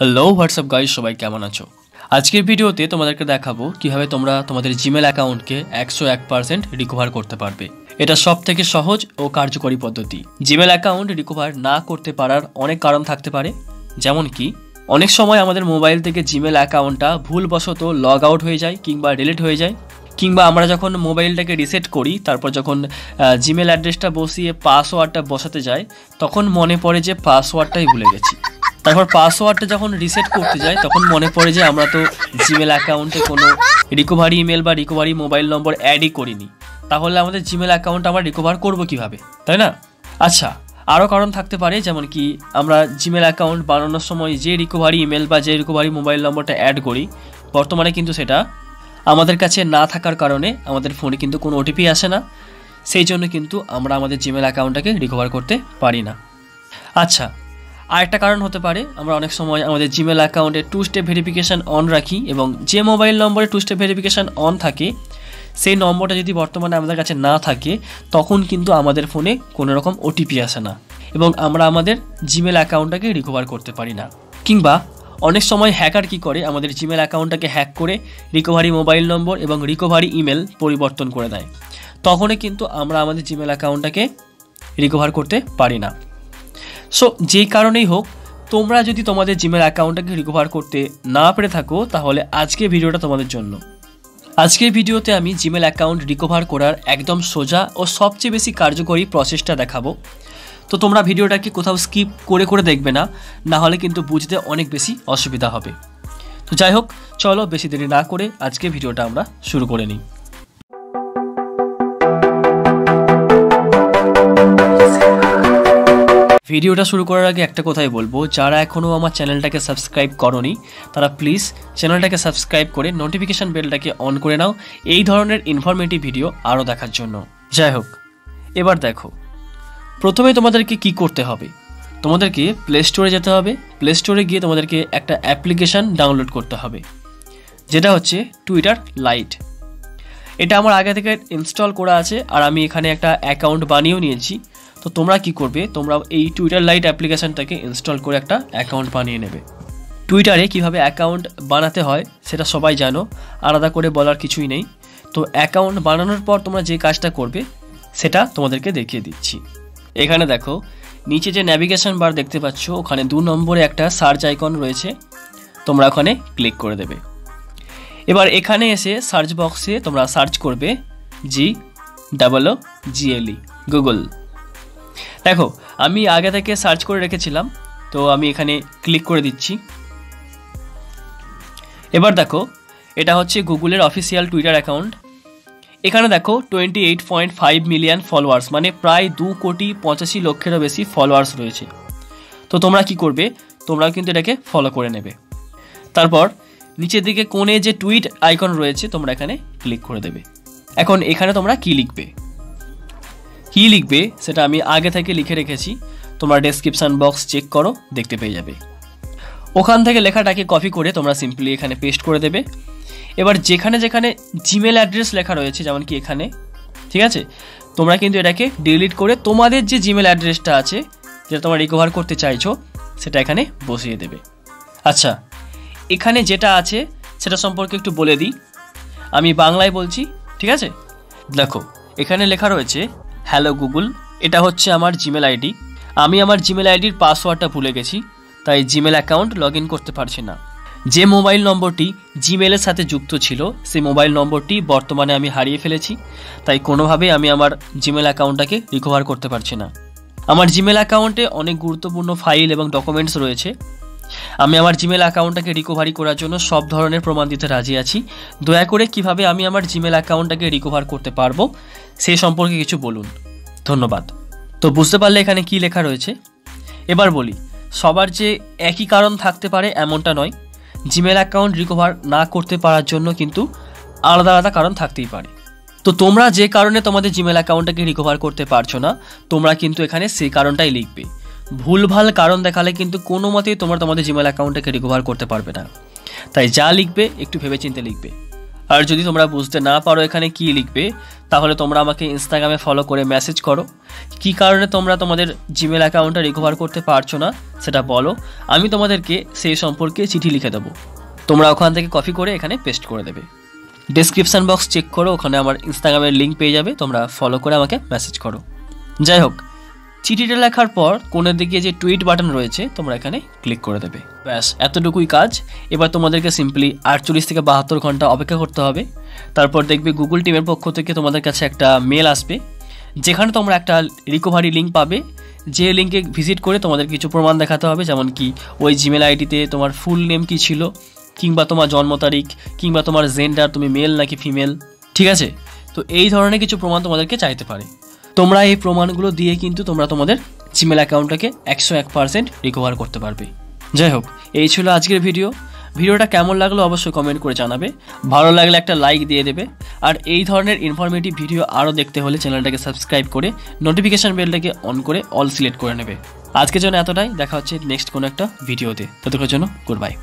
Hello WhatsApp guys, সবাই কেমন আছো? আজকের ভিডিওতে তোমাদেরকে দেখাবো কিভাবে তোমরা তোমাদের জিমেল অ্যাকাউন্টকে 101% রিকভার করতে পারবে। এটা সবথেকে সহজ ও কার্যকরী পদ্ধতি। জিমেল অ্যাকাউন্ট রিকভার না করতে পারার অনেক কারণ থাকতে পারে, যেমন কি অনেক সময় আমাদের মোবাইল থেকে জিমেল অ্যাকাউন্টটা ভুলবশত লগ আউট হয়ে যায় কিংবা ডিলিট হয়ে যায়, কিংবা আমরা যখন মোবাইলটাকে রিসেট করি তারপর যখন জিমেল অ্যাড্রেসটা বসিয়ে পাসওয়ার্ডটা বসাতে যাই তখন মনে পড়ে যে পাসওয়ার্ডটাই ভুলে গেছি। তারপর পাসওয়ার্ডটা যখন রিসেট করতে যাই তখন মনে পড়ে যে আমরা তো জিমেল অ্যাকাউন্টে কোনো রিকভারি ইমেল বা রিকভারি মোবাইল নম্বর অ্যাডই করিনি, তাহলে আমাদের জিমেল অ্যাকাউন্ট আমরা রিকভার করবো কীভাবে, তাই না? আচ্ছা, আরও কারণ থাকতে পারে, যেমন কি আমরা জিমেল অ্যাকাউন্ট বানানোর সময় যে রিকভারি ইমেল বা যে রিকভারি মোবাইল নম্বরটা অ্যাড করি বর্তমানে কিন্তু সেটা আমাদের কাছে না থাকার কারণে আমাদের ফোনে কিন্তু কোনো ওটিপি আসে না, সেই জন্য কিন্তু আমরা আমাদের জিমেল অ্যাকাউন্টটাকে রিকভার করতে পারি না। আচ্ছা, আরেকটা কারণ হতে পারে, আমরা অনেক সময় আমাদের জিমেল অ্যাকাউন্টে 2 স্টেপ ভেরিফিকেশান অন রাখি এবং যে মোবাইল নম্বরে 2 স্টেপ ভেরিফিকেশান অন থাকে সেই নম্বরটা যদি বর্তমানে আমাদের কাছে না থাকে তখন কিন্তু আমাদের ফোনে কোনো রকম ওটিপি আসে না এবং আমরা আমাদের জিমেল অ্যাকাউন্টটাকে রিকভার করতে পারি না। কিংবা অনেক সময় হ্যাকার কী করে, আমাদের জিমেল অ্যাকাউন্টটাকে হ্যাক করে রিকভারি মোবাইল নম্বর এবং রিকভারি ইমেল পরিবর্তন করে দেয়, তখনই কিন্তু আমরা আমাদের জিমেল অ্যাকাউন্টটাকে রিকভার করতে পারি না। সো যেই কারণেই হোক, তোমরা যদি তোমাদের জিমেল অ্যাকাউন্টটাকে রিকভার করতে না পেরে থাকো তাহলে আজকের ভিডিওটা তোমাদের জন্য। আজকের ভিডিওতে আমি জিমেল অ্যাকাউন্ট রিকভার করার একদম সোজা ও সবচেয়ে বেশি কার্যকরী প্রসেসটা দেখাবো। তো তোমরা ভিডিওটাকে কোথাও স্কিপ করে দেখবে না, না হলে কিন্তু বুঝতে অনেক বেশি অসুবিধা হবে। তো যাই হোক, চলো বেশি দেরি না করে আজকে ভিডিওটা আমরা শুরু করে নিই। ভিডিওটা শুরু করার আগে একটা কথাই বলবো, যারা এখনও আমার চ্যানেলটাকে সাবস্ক্রাইব করোনি তারা প্লিজ চ্যানেলটাকে সাবস্ক্রাইব করে নোটিফিকেশান বেলটাকে অন করে নাও এই ধরনের ইনফরমেটিভ ভিডিও আরও দেখার জন্য। যাই হোক, এবার দেখো, প্রথমে তোমাদেরকে কি করতে হবে, তোমাদেরকে প্লে স্টোরে যেতে হবে। প্লে স্টোরে গিয়ে তোমাদেরকে একটা অ্যাপ্লিকেশান ডাউনলোড করতে হবে, যেটা হচ্ছে টুইটার লাইট। এটা আমার আগে থেকে ইনস্টল করা আছে আর আমি এখানে একটা অ্যাকাউন্ট বানিয়েও নিয়েছি। তো তোমরা কি করবে, তোমরা এই টুইটার লাইট অ্যাপ্লিকেশানটাকে ইনস্টল করে একটা অ্যাকাউন্ট বানিয়ে নেবে। টুইটারে কিভাবে অ্যাকাউন্ট বানাতে হয় সেটা সবাই জানো, আলাদা করে বলার কিছুই নেই। তো অ্যাকাউন্ট বানানোর পর তোমরা যে কাজটা করবে সেটা তোমাদেরকে দেখিয়ে দিচ্ছি। এখানে দেখো, নিচে যে ন্যাভিগেশন বার দেখতে পাচ্ছ ওখানে 2 নম্বরে একটা সার্চ আইকন রয়েছে, তোমরা ওখানে ক্লিক করে দেবে। এবার এখানে এসে সার্চ বক্সে তোমরা সার্চ করবে GOOGLE, গুগল। দেখো, আমি আগে থেকে সার্চ করে রেখেছিলাম, তো আমি এখানে ক্লিক করে দিচ্ছি। এবার দেখো, এটা হচ্ছে গুগলের অফিসিয়াল টুইটার অ্যাকাউন্ট। এখানে দেখো 28.5 মিলিয়ন ফলোয়ার্স, মানে প্রায় 2,85,00,000-এরও বেশি ফলোয়ার্স রয়েছে। তো তোমরা কি করবে, তোমরা কিন্তু এটাকে ফলো করে নেবে। তারপর নিচের দিকে কোণে যে টুইট আইকন রয়েছে তোমরা এখানে ক্লিক করে দেবে। এখন এখানে তোমরা কি লিখবে সেটা আমি আগে থেকে লিখে রেখেছি, তোমরা ডেসক্রিপশান বক্স চেক করো, দেখতে পেয়ে যাবে। ওখান থেকে লেখাটাকে কপি করে তোমরা সিম্পলি এখানে পেস্ট করে দেবে। এবার যেখানে যেখানে জিমেল অ্যাড্রেস লেখা রয়েছে, যেমন কি এখানে, ঠিক আছে, তোমরা কিন্তু এটাকে ডিলিট করে তোমাদের যে জিমেল অ্যাড্রেসটা আছে যেটা তোমরা রিকভার করতে চাইছো সেটা এখানে বসিয়ে দেবে। আচ্ছা, এখানে যেটা আছে সেটা সম্পর্কে একটু বলে দিই, আমি বাংলায় বলছি, ঠিক আছে? দেখো, এখানে লেখা রয়েছে হ্যালো গুগল, এটা হচ্ছে আমার জিমেল আইডি। আমি আমার জিমেল আইডির পাসওয়ার্ডটা ভুলে গেছি, তাই জিমেল অ্যাকাউন্ট লগ ইন করতে পারছি না। যে মোবাইল নম্বরটি জিমেলের সাথে যুক্ত ছিল সেই মোবাইল নম্বরটি বর্তমানে আমি হারিয়ে ফেলেছি, তাই কোনোভাবেই আমি আমার জিমেল অ্যাকাউন্টটাকে রিকভার করতে পারছি না। আমার জিমেল অ্যাকাউন্টে অনেক গুরুত্বপূর্ণ ফাইল এবং ডকুমেন্টস রয়েছে। আমি আমার জিমেল অ্যাকাউন্টটাকে রিকভারি করার জন্য সব ধরনের প্রমাণ দিতে রাজি আছি। দয়া করে কিভাবে আমি আমার জিমেল অ্যাকাউন্টটাকে রিকভার করতে পারবো সেই সম্পর্কে কিছু বলুন, ধন্যবাদ। তো বুঝতে পারলে এখানে কি লেখা রয়েছে। এবার বলি, সবার যে একই কারণ থাকতে পারে এমনটা নয়, জিমেল অ্যাকাউন্ট রিকভার না করতে পারার জন্য কিন্তু আলাদা আলাদা কারণ থাকতেই পারে। তো তোমরা যে কারণে তোমাদের জিমেল অ্যাকাউন্টটাকে রিকভার করতে পারছো না তোমরা কিন্তু এখানে সেই কারণটাই লিখবে। ভুলভাল কারণ দেখালে কিন্তু কোনো মতেই তোমরা তোমাদের জিমেল অ্যাকাউন্টটাকে রিকভার করতে পারবে না, তাই যা লিখবে একটু ভেবেচিন্তে লিখবে। আর যদি তোমরা বুঝতে না পারো এখানে কি লিখবে, তাহলে তোমরা আমাকে ইনস্টাগ্রামে ফলো করে মেসেজ করো। কি কারণে তোমরা তোমাদের জিমেল অ্যাকাউন্টটা রিকভার করতে পারছো না সেটা বলো, আমি তোমাদেরকে সেই সম্পর্কে চিঠি লিখে দেবো। তোমরা ওখান থেকে কপি করে এখানে পেস্ট করে দেবে। ডেসক্রিপশান বক্স চেক করো, ওখানে আমার ইনস্টাগ্রামের লিঙ্ক পেয়ে যাবে, তোমরা ফলো করে আমাকে মেসেজ করো। যাই হোক, চিঠিটা লেখার পর কোণের দিকে যে টুইট বাটন রয়েছে তোমরা এখানে ক্লিক করে দেবে। ব্যাস, এতটুকুই কাজ। এবার তোমাদেরকে সিম্পলি 48 থেকে 72 ঘন্টা অপেক্ষা করতে হবে। তারপর দেখবে গুগল টিমের পক্ষ থেকে তোমাদের কাছে একটা মেল আসবে, যেখানে তোমরা একটা রিকভারি লিঙ্ক পাবে। যে লিঙ্কে ভিজিট করে তোমাদের কিছু প্রমাণ দেখাতে হবে, যেমন কি ওই জিমেল আইডিতে তোমার ফুল নেম কী ছিল, কিংবা তোমার জন্ম তারিখ, কিংবা তোমার জেন্ডার, তুমি মেল নাকি ফিমেল। ঠিক আছে, তো এই ধরনের কিছু প্রমাণ তোমাদেরকে চাইতে পারে। তোমরা এই প্রমাণগুলো দিয়ে কিন্তু তোমরা তোমাদের জিমেল অ্যাকাউন্টটাকে 101% রিকভার করতে পারবে। যাই হোক, এই ছিল আজকের ভিডিওটা কেমন লাগলো অবশ্যই কমেন্ট করে জানাবে। ভালো লাগলে একটা লাইক দিয়ে দেবে। আর এই ধরনের ইনফরমেটিভ ভিডিও আরও দেখতে হলে চ্যানেলটাকে সাবস্ক্রাইব করে নোটিফিকেশান বেলটাকে অন করে অল সিলেক্ট করে নেবে। আজকের জন্য এতটাই, দেখা হচ্ছে নেক্সট কোনো একটা ভিডিওতে। ততক্ষণের জন্য গুড বাই।